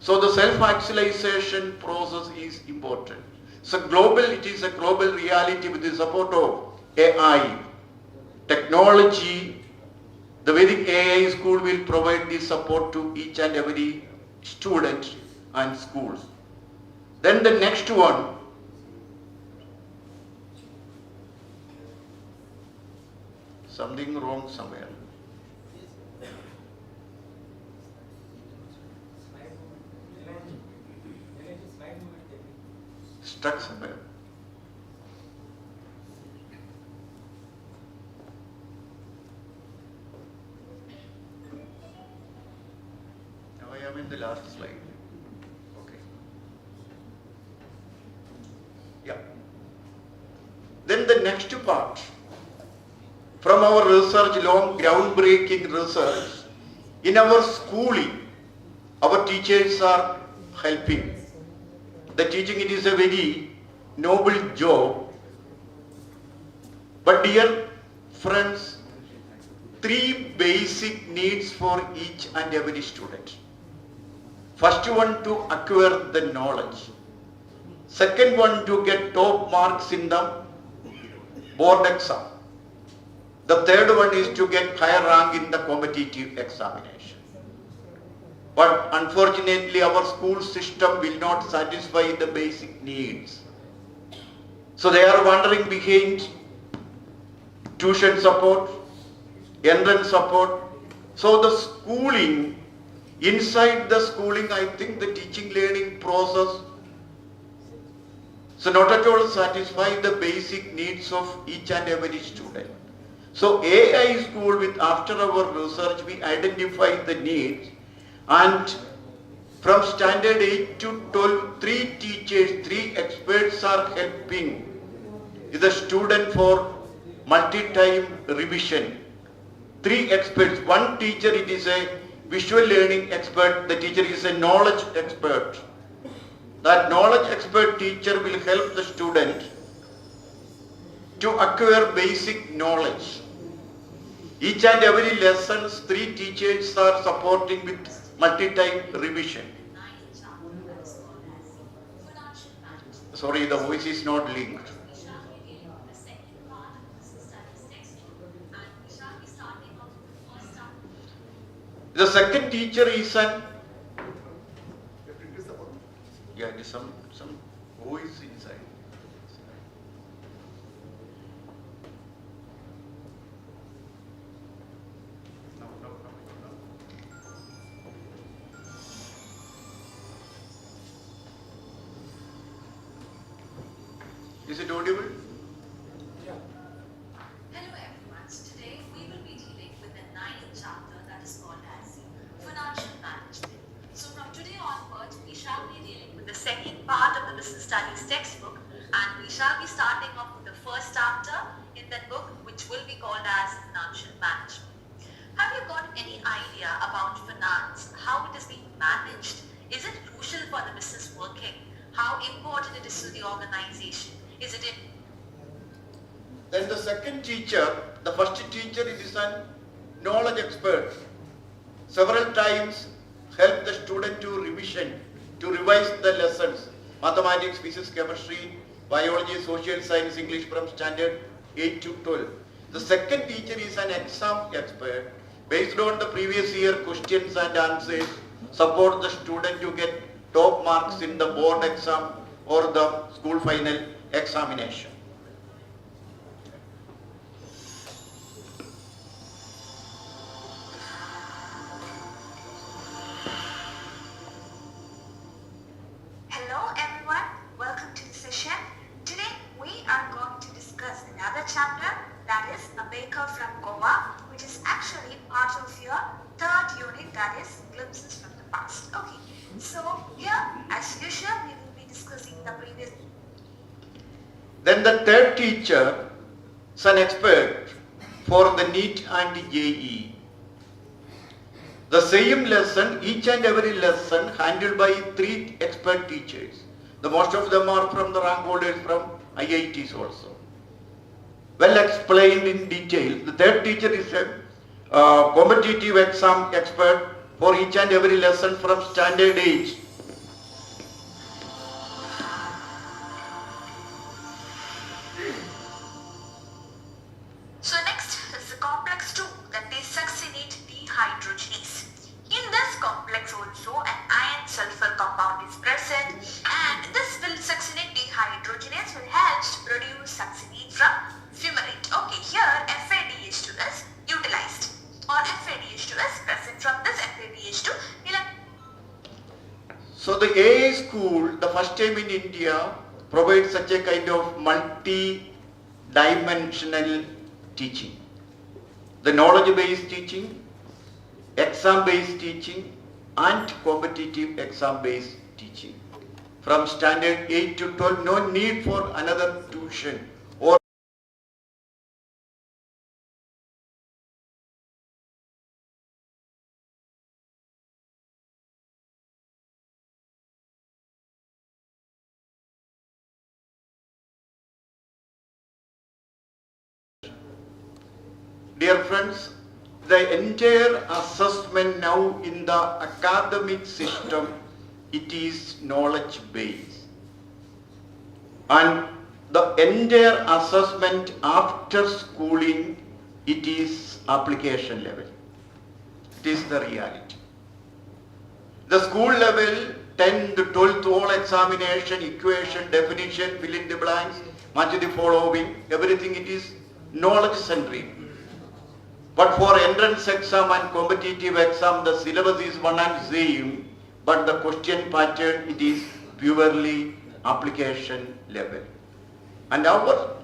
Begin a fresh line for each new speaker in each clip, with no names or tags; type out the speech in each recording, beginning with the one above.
So the self-actualization process is important. So it is a global reality with the support of AI, technology. The Vedic AI school will provide this support to each and every student and schools. Then the next one, something wrong somewhere. Stuck somewhere. Now I am in the last slide. Okay. Yeah. Then the next part, from our research, long groundbreaking research, in our schooling, our teachers are helping. The teaching, it is a very noble job. But dear friends, 3 basic needs for each and every student. First one, to acquire the knowledge. Second one, to get top marks in the board exam. The third one is to get higher rank in the competitive examination. But unfortunately, our school system will not satisfy the basic needs. So they are wandering behind tuition support, entrance support. So the schooling, inside the schooling, I think the teaching learning process, so not at all satisfy the basic needs of each and every student. So AI school, with after our research, we identify the needs, and from standard 8 to 12, 3 teachers, 3 experts are helping the student for multi-time revision. 3 experts, 1 teacher, it is a visual learning expert, the teacher is a knowledge expert. That knowledge expert teacher will help the student to acquire basic knowledge. Each and every lessons, 3 teachers are supporting with multi-time revision. Sorry, the voice is not linked. The second teacher is an, yeah, it is some voice inside. No. Is it audible?
Yeah. Hello everyone. So today we will be dealing with the 9th chapter that is called as Financial Management. So from today onwards, we shall be dealing with the second part of the business studies textbook, and we shall be starting off with the first chapter in that book, which will be called as Financial Management. Have you got any idea about finance, how it is being managed? Is it crucial for the business working? How important it is to the organization? Is it in?
Then the second teacher, the first teacher, it is a knowledge expert. Several times help the student to revision, to revise the lessons. Mathematics, physics, chemistry, biology, social science, English from standard 8 to 12. The second teacher is an exam expert. Based on the previous year questions and answers, support the student to get top marks in the board exam or the school final examination.
Hello everyone, welcome to the session. Today we are going to discuss another chapter, that is a baker from Goa, which is actually part of your 3rd unit, that is glimpses from the past. Okay, so here as usual we will be discussing the previous.
Then the third teacher is an expert for the NEET and JEE. The same lesson, each and every lesson handled by 3 expert teachers. The most of them are from the rank holders from IITs also. Well explained in detail. The third teacher is a competitive exam expert for each and every lesson from standard 8 So the AA school, the first time in India, provides such a kind of multi-dimensional teaching. The knowledge-based teaching, exam-based teaching, and competitive exam-based teaching. From standard 8 to 12, no need for another tuition or dear friends, the entire assessment now in the academic system, it is knowledge based. And the entire assessment after schooling, it is application level. It is the reality. The school level, 10th, 12th, all examination, equation, definition, fill in the blanks, much of the following, everything it is knowledge centric. But for entrance exam and competitive exam, the syllabus is one and same, but the question pattern, it is purely application level. And our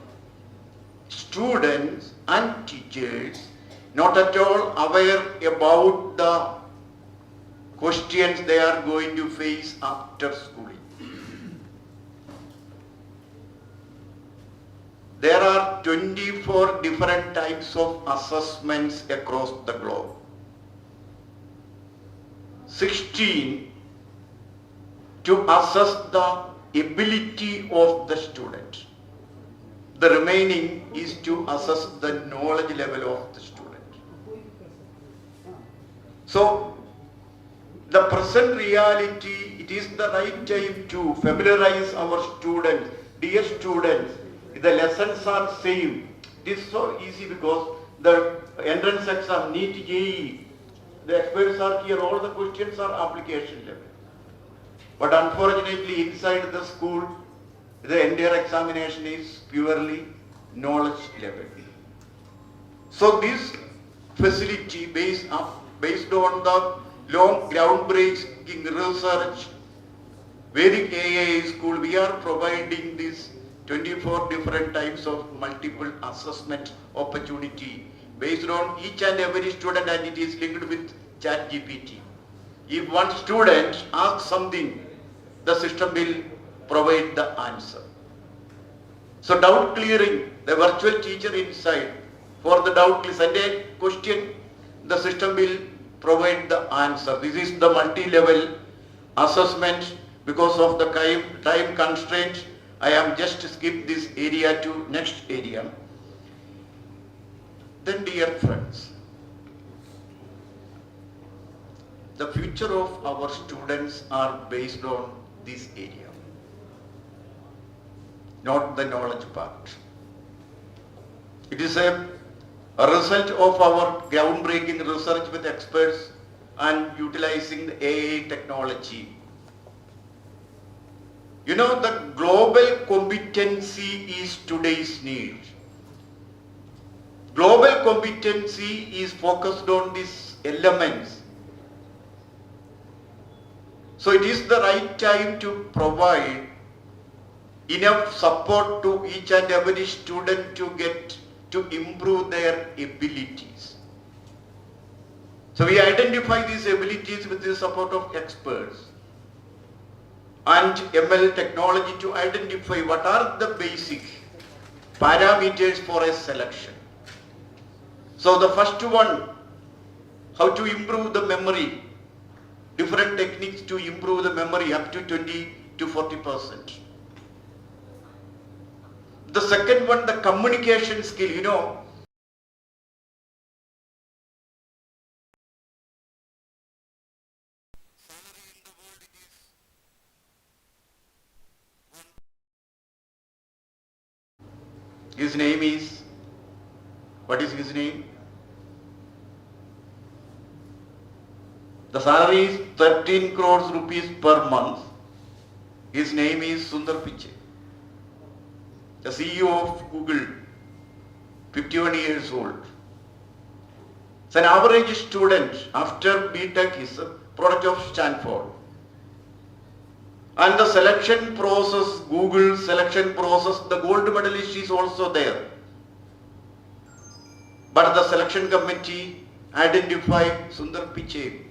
students and teachers not at all aware about the questions they are going to face after schooling. There are 24 different types of assessments across the globe. 16 to assess the ability of the student. The remaining is to assess the knowledge level of the student. So, the present reality, it is the right time to familiarize our students. Dear students, the lessons are same. It is so easy because the entrance exam, NEET, JEE, the experts are here, all the questions are application level. But unfortunately, inside the school, the entire examination is purely knowledge level. So this facility based on the long groundbreaking research, Vedic AA school, we are providing this 24 different types of multiple assessment opportunity based on each and every student, and it is linked with ChatGPT. If one student asks something, the system will provide the answer. So doubt clearing, the virtual teacher inside, for the doubt, send a question, the system will provide the answer. This is the multi-level assessment. Because of the time constraint, I am just skip this area to next area. Then dear friends, the future of our students are based on this area, not the knowledge part. It is a result of our groundbreaking research with experts and utilizing the AI technology. You know, the global competency is today's need. Global competency is focused on these elements. So it is the right time to provide enough support to each and every student to improve their abilities. So we identify these abilities with the support of experts and ML technology to identify what are the basic parameters for a selection. So the first one, how to improve the memory. Different techniques to improve the memory up to 20 to 40%. The second one, the communication skill, you know. His name is, what is his name? The salary is 13 crores rupees per month. His name is Sundar Pichai, the CEO of Google, 51 years old. So an average student after BTech is a product of Stanford. And the selection process, Google selection process, the gold medalist is also there. But the selection committee identified Sundar Pichai,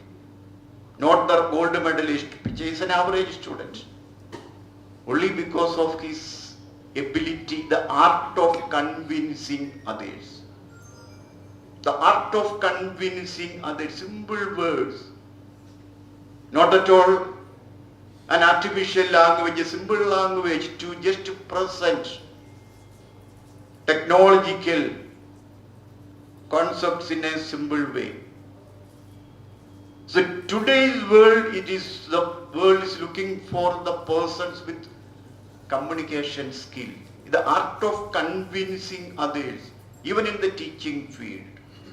not the gold medalist. Pichai is an average student. Only because of his ability, the art of convincing others. The art of convincing others, simple words. Not at all an artificial language, a simple language to just present technological concepts in a simple way. So today's world, the world is looking for the persons with communication skill, the art of convincing others, even in the teaching field,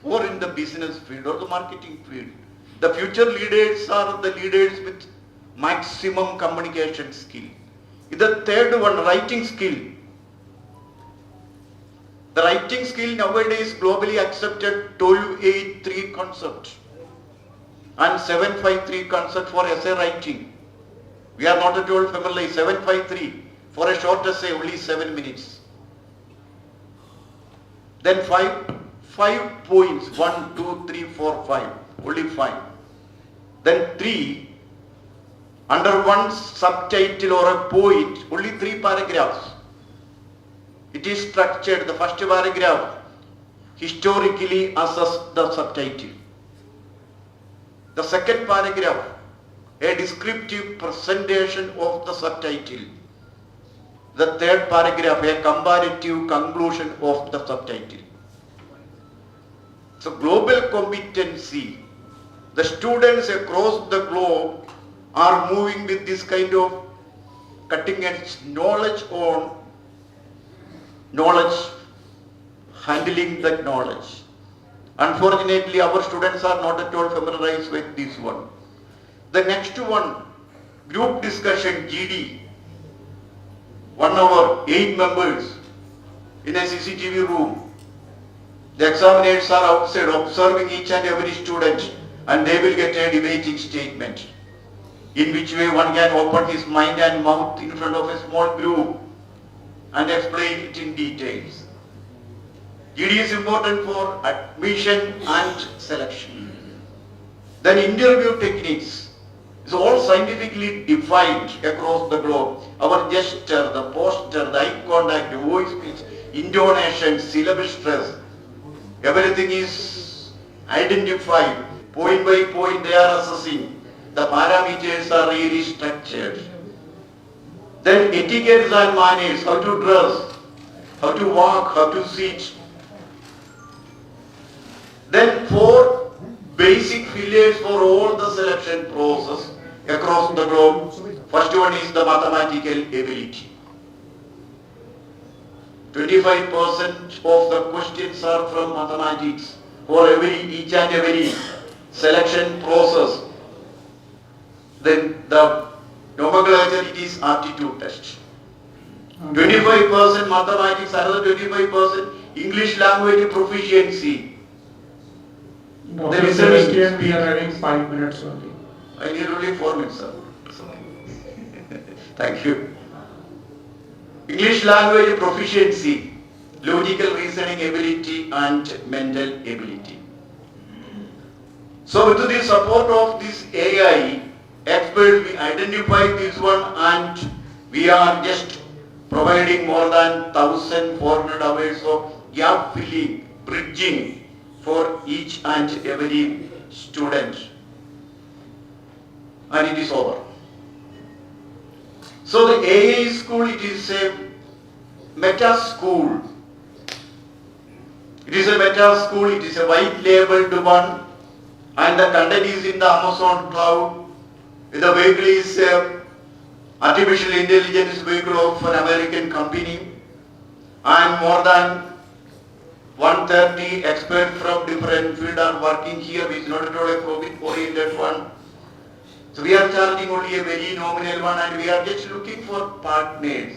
or in the business field, or the marketing field. The future leaders are the leaders with maximum communication skill. The third one, writing skill. The writing skill nowadays globally accepted 1283 concept and 753 concept for essay writing. We are not at all familiar. 753 for a short essay, only 7 minutes. Then five points, 1, 2, 3, 4, 5, only 5. Then 3, under one subtitle or a point, only 3 paragraphs. It is structured. The first paragraph historically assess the subtitle. The second paragraph, a descriptive presentation of the subtitle. The third paragraph, a comparative conclusion of the subtitle. So global competency, the students across the globe are moving with this kind of cutting edge knowledge on knowledge, handling the knowledge. Unfortunately, our students are not at all familiarized with this one. The next one, group discussion, GD. 1 hour, 8 members in a CCTV room. The examiners are outside observing each and every student, and they will get a debating statement in which way one can open his mind and mouth in front of a small group and explain it in details. GD is important for admission and selection. Then interview techniques is all scientifically defined across the globe. Our gesture, the posture, the eye contact, the voice pitch, intonation, syllable stress, everything is identified. Point by point they are assessing. The parameters are really structured. Then etiquettes and manners, how to dress, how to walk, how to sit. Then 4 basic pillars for all the selection process across the globe. First one is the mathematical ability. 25% of the questions are from mathematics for each and every selection process. Then the nomenclature, it is aptitude test. 25% mathematics, another 25% English language proficiency.
Dr. Sebastian, we are having 5 minutes only.
I need only 4 minutes, sir. Thank you. English language proficiency, logical reasoning ability and mental ability. So with the support of this AI expert, we identified this one and we are just providing more than 1,400 hours of gap filling, bridging for each and every student. And it is over. So the AA school, it is a meta school. It is a meta school, it is a white labeled one, and the content is in the Amazon cloud. The vehicle is artificial intelligence vehicle of an American company, and more than 130 experts from different fields are working here, which is not at all a profit-oriented one. So we are charging only a very nominal one, and we are just looking for partners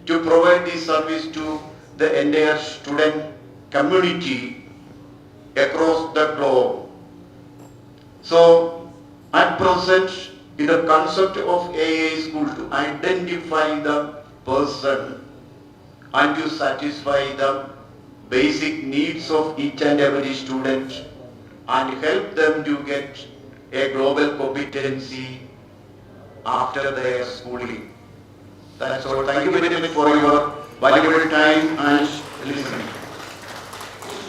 to provide this service to the entire student community across the globe. So at present, in the concept of AI school to identify the person and to satisfy the basic needs of each and every student and help them to get a global competency after their schooling. That's all. Thank you very much for your valuable time and listening.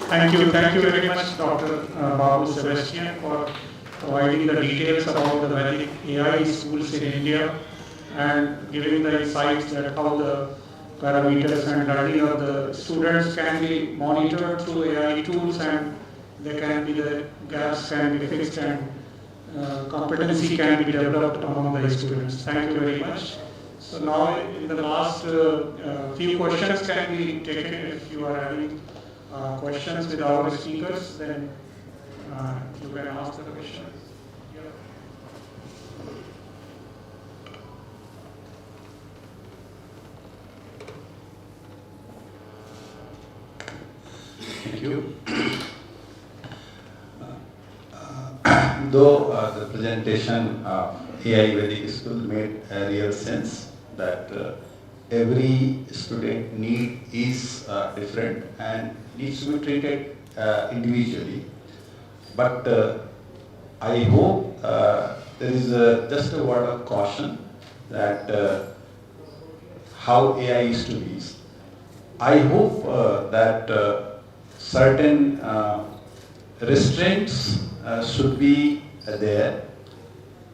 Thank you very much, Dr. Babu Sebastian, for providing the details about the very AI schools in India and giving the insights that how the parameters and learning of the students can be monitored through AI tools, and there can be the gaps can be fixed, and competency can be developed among the students. Thank you very much. So now in the last few questions can be taken. If you are having questions with our speakers, then you can ask the question.
Thank you. Though the presentation of AI Vedic School made a real sense that every student need is different and needs to be treated individually. But I hope there is just a word of caution that how AI is to be. I hope that certain restraints should be there,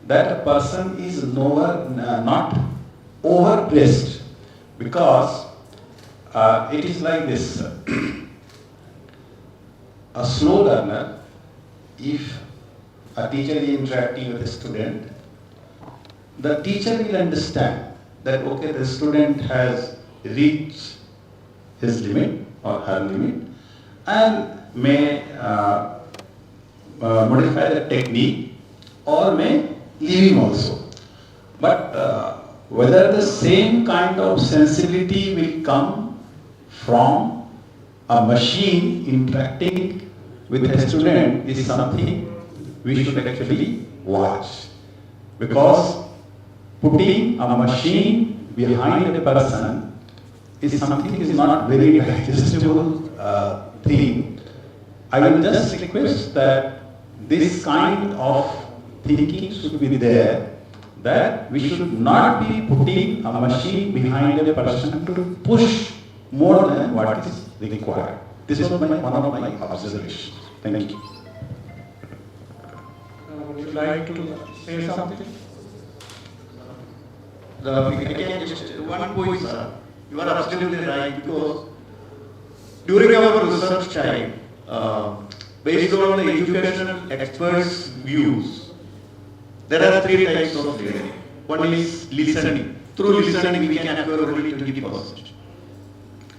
that a person is not overpressed, because it is like this. A slow learner, if a teacher is interacting with a student, the teacher will understand that okay, the student has reached his limit or her limit and may modify the technique or may leave him also. But whether the same kind of sensibility will come from a machine interacting with a student is something we should actually watch. Because putting a machine behind a person is something is not very digestible thing. I will just request that this kind of thinking should be there, that we should not be putting a machine behind a person to push more than what is required. This was one of my observations. Thank you.
Would you like to say something?
Again, just one point, sir. You are absolutely right, because during our research time, based on the educational experts' views, there are three types of learning. One is listening. Through listening, we can acquire only 20%.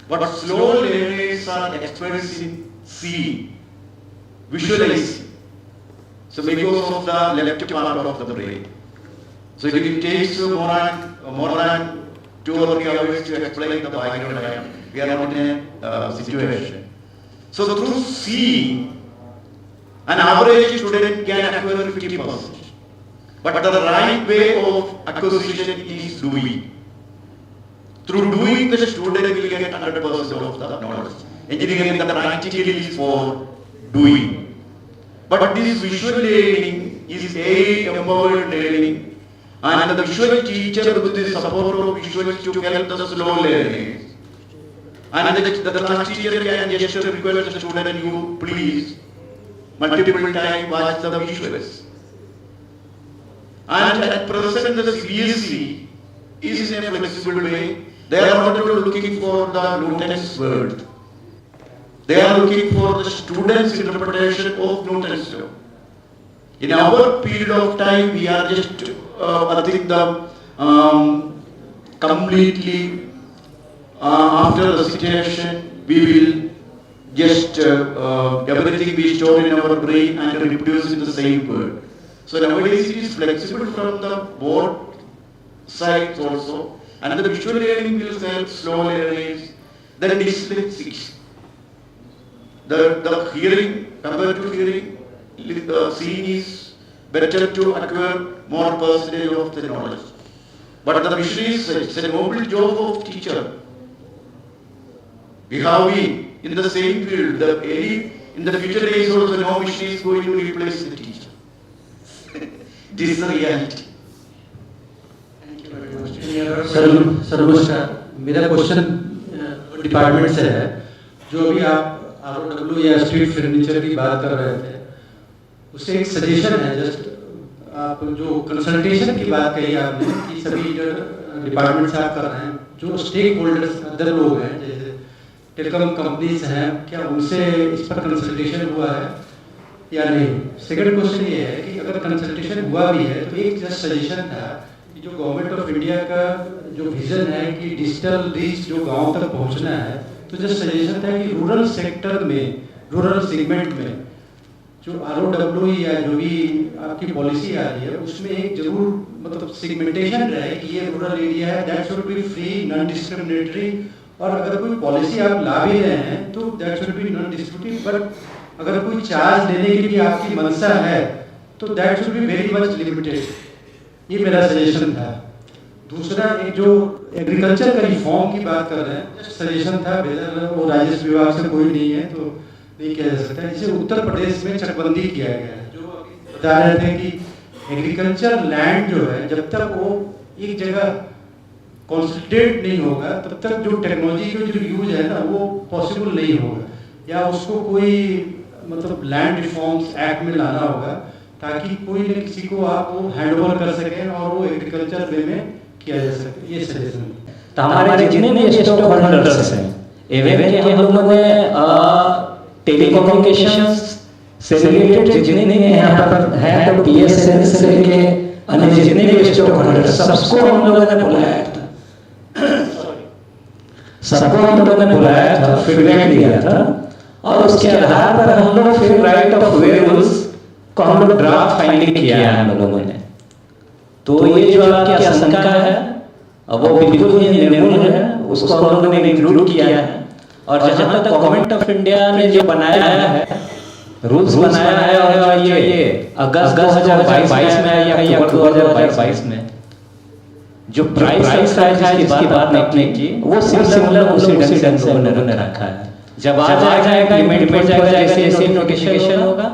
But slow learners are experts in seeing, visualizing. So because of the left part of the brain. So it takes more than 2 or 3 hours to explain the background diagram. We are not in a situation. So through seeing, an average student can acquire 50%. But the right way of acquisition is doing. Through doing, the student will get 100% of the knowledge. Engineering, the practical is for doing. But this visual learning is AI-empowered learning. And the visual teacher with the support of visuals to help the slow learners. And the class teacher can just request the student, you please multiple times watch the visuals. And at present the CBSE is in a flexible way. They are not looking for the Newton's word. They are looking for the student's interpretation of Newton's law. In our period of time, we are just, I think completely after the situation, we will just everything we store in our brain and reproduce in the same word. So nowadays it is flexible from the both sides also, and the visual learning will help slow learners, the dyslexics, the hearing compared to hearing, seeing is better to acquire more percentage of the knowledge. But the mission is, it's a noble job of teacher. We have been in the same field. In the future days also, no mission is going to replace the teacher. This is the reality.
Thank you very much. Any other
sir नमस्कार, मेरा question department से है। जो अभी आप ROW या street furniture की बात कर रहे थे, उससे एक सजेशन है। जस्ट आप जो कंसल्टेशन की बात कही आपने कि सभी जो डिपार्टमेंट से आप कर रहे हैं, जो स्टेक होल्डर्स अदर लोग हैं जैसे टेलीकॉम कंपनीज हैं, क्या उनसे इस पर कंसल्टेशन हुआ है या नहीं? सेकंड क्वेश्चन ये है कि अगर कंसल्टेशन हुआ भी है तो एक जस्ट सजेशन था कि जो गवर्नमेंट ऑफ इंडिया का जो विजन है कि डिजिटल रीच जो गांव तक पहुंचना है, तो जस्ट सजेशन था कि रूरल सेक्टर में, रूरल सेगमेंट में जो ROW या जो भी आपकी पॉलिसी आ रही है उसमें एक जरूर मतलब सेगमेंटेशन रहे कि ये रूरल एरिया है, that should be free, non discriminatory. और अगर कोई पॉलिसी आप ला भी रहे हैं तो that should be non distributive. But अगर कोई चार्ज लेने की भी आपकी मंशा है तो that should be very much limited. ये मेरा सजेशन था। दूसरा, एक जो एग्रीकल्चर का रिफॉर्म की बात कर रहे हैं, जस्ट सजेशन था, वेदर वो राजस्व विभाग से कोई नहीं है तो नहीं किया जा सकता। जिसे उत्तर प्रदेश में चकबंदी किया गया है, जो अभी बता रहे थे कि एग्रीकल्चर लैंड जो है जब तक वो एक जगह कॉन्सेंट्रेट नहीं होगा तब तक जो टेक्नोलॉजी का जो यूज है ना वो पॉसिबल नहीं होगा, या उसको कोई मतलब लैंड रिफॉर्म्स एक्ट में लाना होगा ताकि कोई न किसी को आप वो हैंड ओवर कर सकें और वो एग्रीकल्चर वे में किया जा सके। ये सजेशन।
तो हमारे जितने भी स्टॉक होल्डर्स हैं, इवन कि हम लोगों ने टेलीकम्युनिकेशंस से रिलेटेड जितने भी यहाँ पर हैं, तो BSNL से लेके अन्य जितने भी स्टॉक होल्डर्स सबको हम लोगों ने बुलाया था। सबको हम लोगों ने बुलाया था, फीडबैक लिया था और उसके आधार पर हम लोग फिर राइट ऑफ वे रूल्स को हम लोग ड्राफ्ट फाइनली किया है हम लोगों ने। तो ये जो आपकी आशंका है वो बिल्कुल ही निर्मूल है, उसको हम लोगों ने इंक्लूड किया है। और जहाँ तक गवर्नमेंट ऑफ इंडिया ने जो बनाया है, रूल्स बनाया है, और ये अगस्त 2022 में या अक्टूबर 2022 में जो प्राइस रखा है जिसकी बात नहीं की, वो सिमिलर उसी ढंग से उन्होंने रखा है। जब आ जाएगा इम्प्लीमेंट हो जाएगा, जैसे जैसे नोटिफिकेशन होगा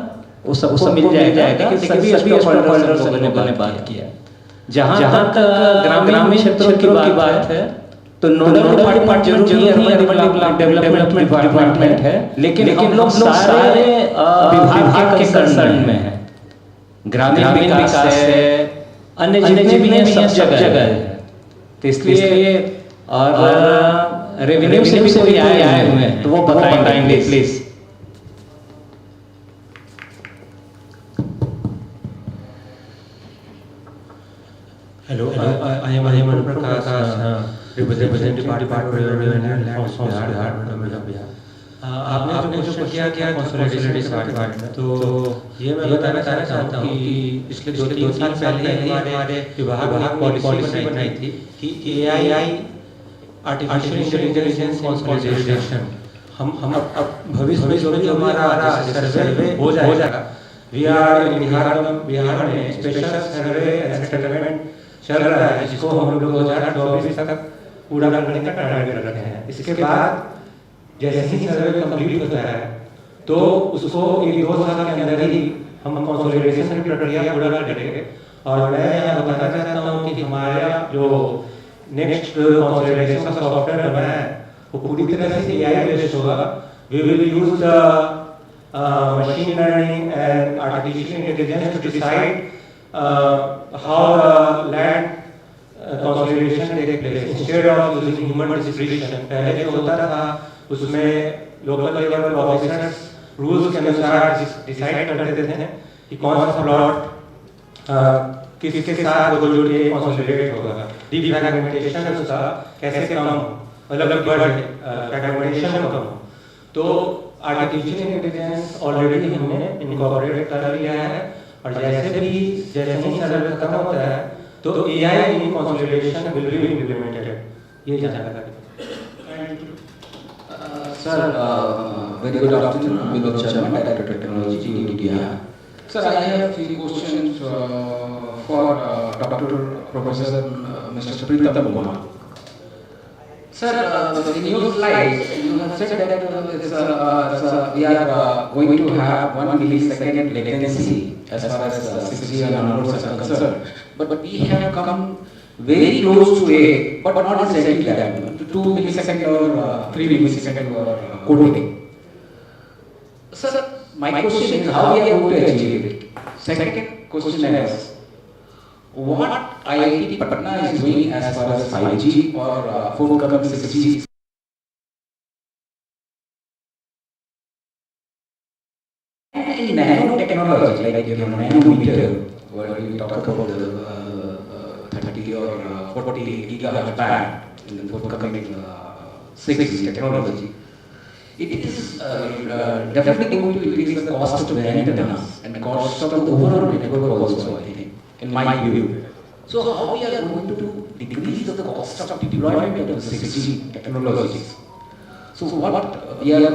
वो सबको मिल जाएगा। लेकिन सभी स्टॉक होल्डर्स से लोगों ने बात किया। जहाँ तक ग्रामीण क्षेत्रों की बात है तो नोडल डिपार्टमेंट जरूर अर्बन डेवलपमेंट डिपार्टमेंट है, लेकिन हम लोग सारे विभाग के कंसर्न में हैं। ग्रामीण विकास है, अन्य जितने भी हैं सब जगह है। तो इसलिए और रेवेन्यू से भी कोई आए हुए हैं तो वो बताएंगे please.
Hello, I am Prakash, representing Department of Revenue and Land Department of Bihar. आपने जो किया कंसोलिडेशन डिपार्टमेंट में, तो ये मैं बताना चाहता हूँ कि पिछले 2-3 साल पहले हमारे विभाग पॉलिसी बनाई थी कि AI आर्टिफिशियल इंटेलिजेंस कंसोलिडेशन हम अब भविष्य में जो हमारा सर्वे हो जाएगा, बिहार में स्पेशल सर्वे एंड सेटलमेंट चल रहा है, जिसको हम लोग 2024 तक पूरा करने का टारगेट रखे हैं। इसके बाद जैसे ही सर्वे कंप्लीट होता है तो उसको 1-2 साल के अंदर ही हम कंसोलिडेशन की प्रक्रिया पूरा करेंगे। और मैं यहाँ बताना चाहता हूँ कि हमारा जो नेक्स्ट कंसोलिडेशन का सॉफ्टवेयर बनाया है वो पूरी तरह से AI बेस्ड होगा। We will use the machine learning and artificial intelligence to decide how the land consolidation take place instead of using human discretion। पहले जो होता था उसमें लोकल लेवल ऑफिसर्स रूल्स के अनुसार डिसाइड करते थे कि कौन सा प्लॉट किसके साथ जुड़ के कंसोलिडेट होगा, डिफ्रैगमेंटेशन उसका कैसे कम हो, मतलब फ्रैगमेंटेशन कम हो। तो आर्टिफिशियल इंटेलिजेंस ऑलरेडी हमने इनकॉर्पोरेट कर लिया है और जैसे ही सर्वे खत्म होता है तो AI in consolidation will be implemented. ये जानकारी।
Sir, very good afternoon. Vinod Sharma, Director Technology, DDR. Sir, I have three questions for Dr. Professor Mr. Pritam Kumar. Sir, in your slides, you have said that we are going to have 1 millisecond latency as far as 6G and onwards are concerned. But we have come very close to it, but not exactly that, to 2 millisecond or 3 millisecond or coding. Sir, my question is how we are going to achieve it? Second question is, what IIT Patna is doing as far as 5G or forthcoming 6G and in nanotechnology, like nanometer, where we talk about the 30 or 40 gigahertz band in the forthcoming 6G technology. It is definitely going to increase the cost of the antennas and cost of the overall network also, I think, in my view. So how we are going to decrease the cost of deployment of the 6G technologies? So what we are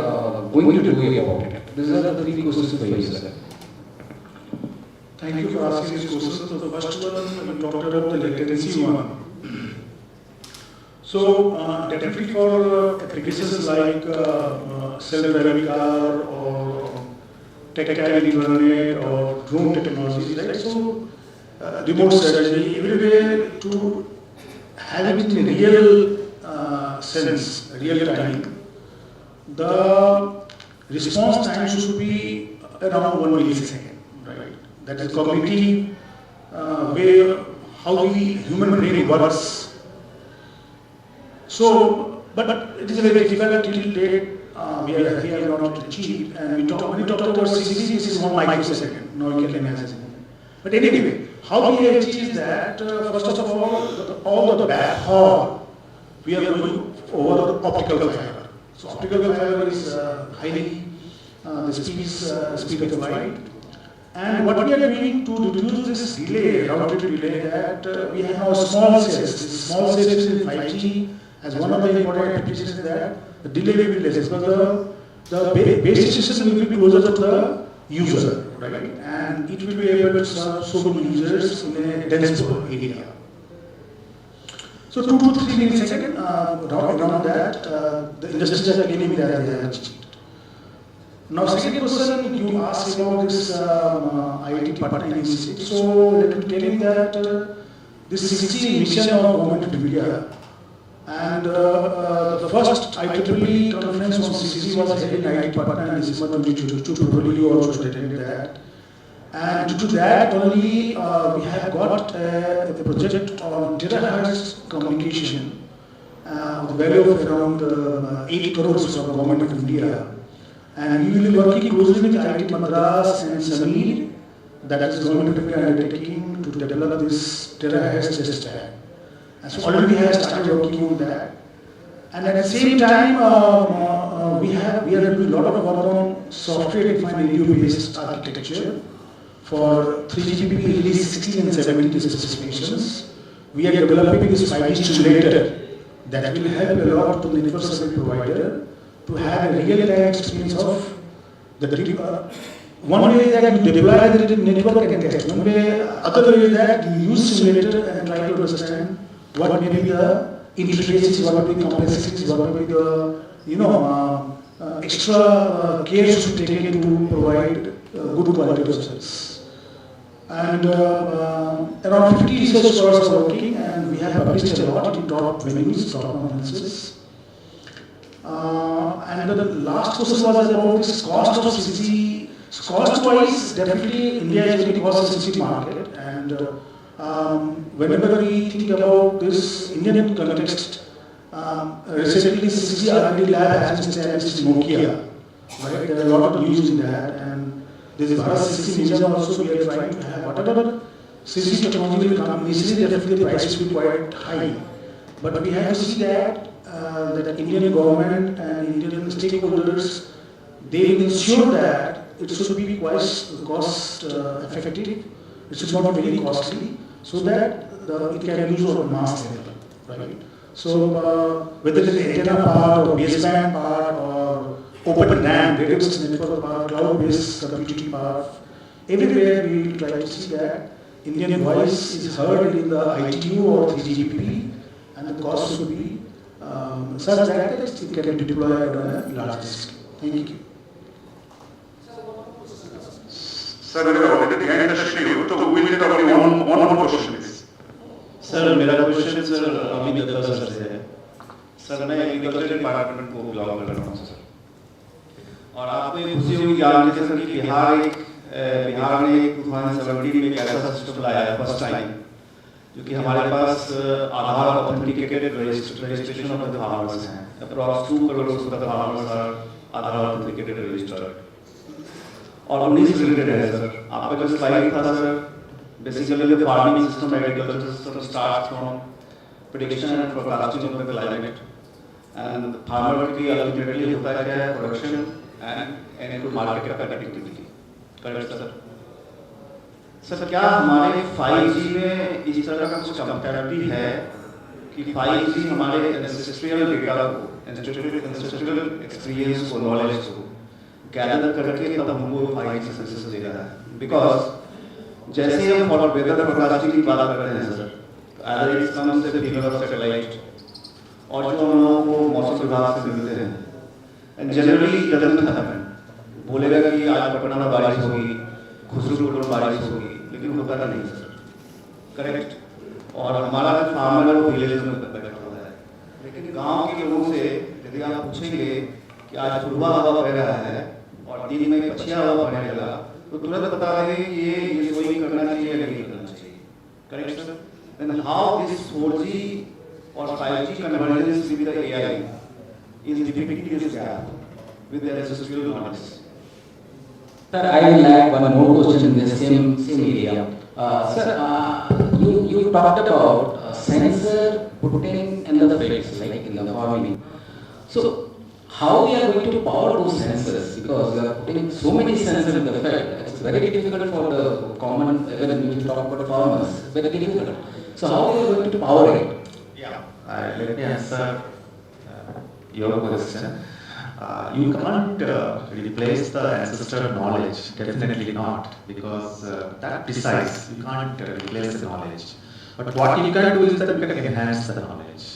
going to do about it? These are the three questions for you, sir.
Thank you for asking these questions. So the first one, you talked about the latency one. So definitely for applications like self-driving car or tactile internet or drone technologies, right? So remote strategy, everywhere to have it in real sense, real time. The response time should be around 1 millisecond, right? That is cognitive way how the human brain works. So, but it is very difficult till date. We are not achieved, and when we talk about CCD, this is 1 microsecond. Now you can imagine. But anyway, how we achieve that? First of all the backhaul we are going over the optical fiber. So optical fiber is highly the speed of light. And what we are doing to reduce this delay, routed delay, that we have now small cells. This small cells in 5G as one of the important applications that the delay will be less because the base station will be closer to the user, right? And it will be able to serve so many users in a dense area. So 2 to 3 milliseconds around that, the industries are claiming that they have achieved. Now, second question, you asked about this IIT Patna initiative. So let me tell you that this 6G mission of Government of India and the first IEEE conference on 6G was held in IIT Patna in December 2022. Probably you also attended that. And due to that only we have got a project on terahertz communication with the value of around 8 crores from the Government of India. And we will be working closely with IIT Madras and Samir, that is the Government of India undertaking to develop this terahertz test bed. And so already we have started working on that. And at the same time, we are doing a lot of work on software-defined radio-based architecture for 3GPP release 16 and 17 specifications. We are developing this 5G simulator that will help a lot to the network service provider to have a real-time experience of the one way is that you deploy the network and test. One way, other way is that you use simulator and try to understand what may be the interfaces, what may be the complexities, what may be the extra care should be taken to provide good quality of service. And around 50 research scholars are working, and we have published a lot in top venues, top conferences. And the last question was about this cost of 6G. Cost-wise, definitely India is very cost-sensitive market, and whenever we think about this Indian context, recently 6G R&D lab has been established in Nokia, right? There are a lot of news in that, and this is Bharat 6G museum also. We are trying to have whatever 6G technology will come. Initially, definitely the price will be quite high, but we have to see that that Indian government and Indian stakeholders, they will ensure that it should be quite cost effective, it should not be very costly, so that it can use on mass level, right? So whether it is antenna part or baseband part or open RAM, database network part, cloud-based computing part, everywhere we try to see that Indian voice is heard in the ITU or 3GPP, and the cost should be such that it can be deployed on a larger scale. Thank you.
Sir, we have already behind the schedule, so we will take only one more question, please.
Sir मेरा question sir Amit Dutta sir से है sir मैं agriculture department को belong कर रहा हूँ sir और आपको ये खुशी होगी जान के सर कि बिहार ने 2017 में एक ऐसा सिस्टम लाया है फर्स्ट टाइम जो कि हमारे पास Aadhaar authenticated registration of the farmers हैं approx 2 crore of the farmers are Aadhaar authenticated registered और 19 रिलेटेड है सर आपका जो स्लाइड था sir basically the farming system agriculture system starts from prediction and forecasting of the climate and farmer की ultimately होता है क्या है production and into market का connectivity correct सर सर क्या हमारे 5G में इस तरह का कुछ कंपैटिबिलिटी है कि 5G हमारे ancestral data को ancestral experience को knowledge को gather करके तब हमको 5G services दे रहा है because जैसे हम फॉर वेदर फोरकास्टिंग की बात कर रहे हैं sir either it comes with the of satellite और जो हम लोगों को मौसम विभाग से मिलते हैं and generally it doesn't happen बोलेगा कि आज पटना में बारिश होगी खुसरूपुर में बारिश होगी लेकिन होता नहीं सर करेक्ट और हमारा जो फार्मर है वो विलेज में बैठा होता है लेकिन गांव के लोगों से यदि आप पूछेंगे कि आज पूर्वा हवा बह रहा है और दिन में पछिया हवा बहने लगा तो तुरंत बता रहे हैं कि ये सोई करना चाहिए या नहीं करना चाहिए correct sir then how this 4G और 5G convergence with the AI is depicting this gap with the ancestral knowledge.
Sir, I will add one more question in the same area. Sir, you talked about sensor putting in the fields, like in the farming. So how we are going to power those sensors, because we are putting so many sensors in the field, it's very difficult for the common, when we talk about farmers, very difficult. So how we are going to power it?
Yeah, let me answer your question. You can't replace the ancestral knowledge, definitely not, because that precise, you can't replace the knowledge. But what you can do is that you can enhance the knowledge.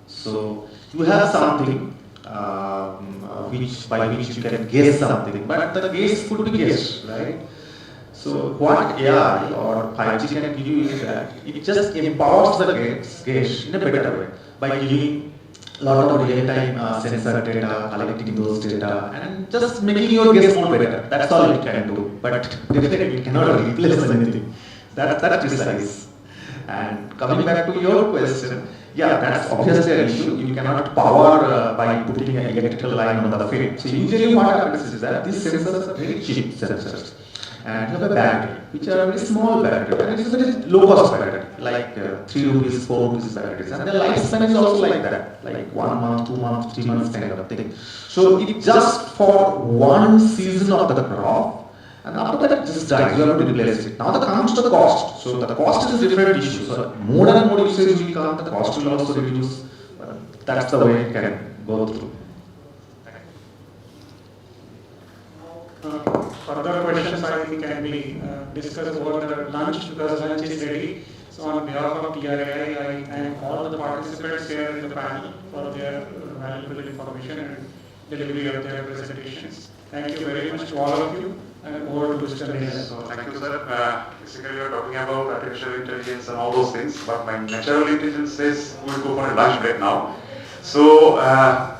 So you have something by which you can guess something, but the guess could be guessed, right? So what AI or 5G can give you is that it just empowers the guess in a better way by giving a lot of real-time sensor data, collecting those data, and just making your guess more better. That's all it can do, but definitely it cannot replace anything. That's precise. And coming back to your question, yeah, that's obviously an issue. You cannot power by putting an electrical line on the field. So usually what happens is that these sensors are very cheap sensors. And you have a battery, which are very small battery, and it's a very low cost battery, like 3 rupees, 4 rupees batteries. And the lifespan is also like that, like 1 month, 2 months, 3 months kind of thing. So it's just for one season of the crop, and after that it just dies. You have to replace it. Now that comes to the cost. So the cost is a different issue. So more and more usage will come, the cost will also reduce. That's the way it can go through.
Further questions I think can be discussed over the lunch, because lunch is ready. So on behalf of TRAI, I thank all the participants here in the panel for their valuable information and delivery of their presentations. Thank you very much to all of you, and over to Mr. Nehal.
So thank you, sir. Basically, we are talking about artificial intelligence and all those things, but my natural intelligence says we will go for a lunch break now. So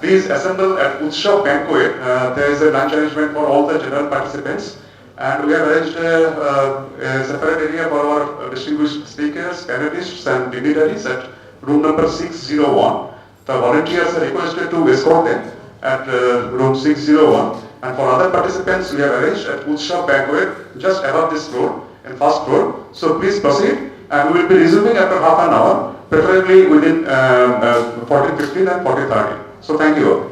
please assemble at Utsav Banquet. There is a lunch arrangement for all the general participants, and we have arranged a separate area for our distinguished speakers, panelists and dignitaries at room number 601. The volunteers are requested to escort them at room 601, and for other participants we have arranged at Utsav Banquet just above this floor, in first floor. So please proceed, and we will be resuming after half an hour, preferably within 40:15 and 40:30. So thank you all.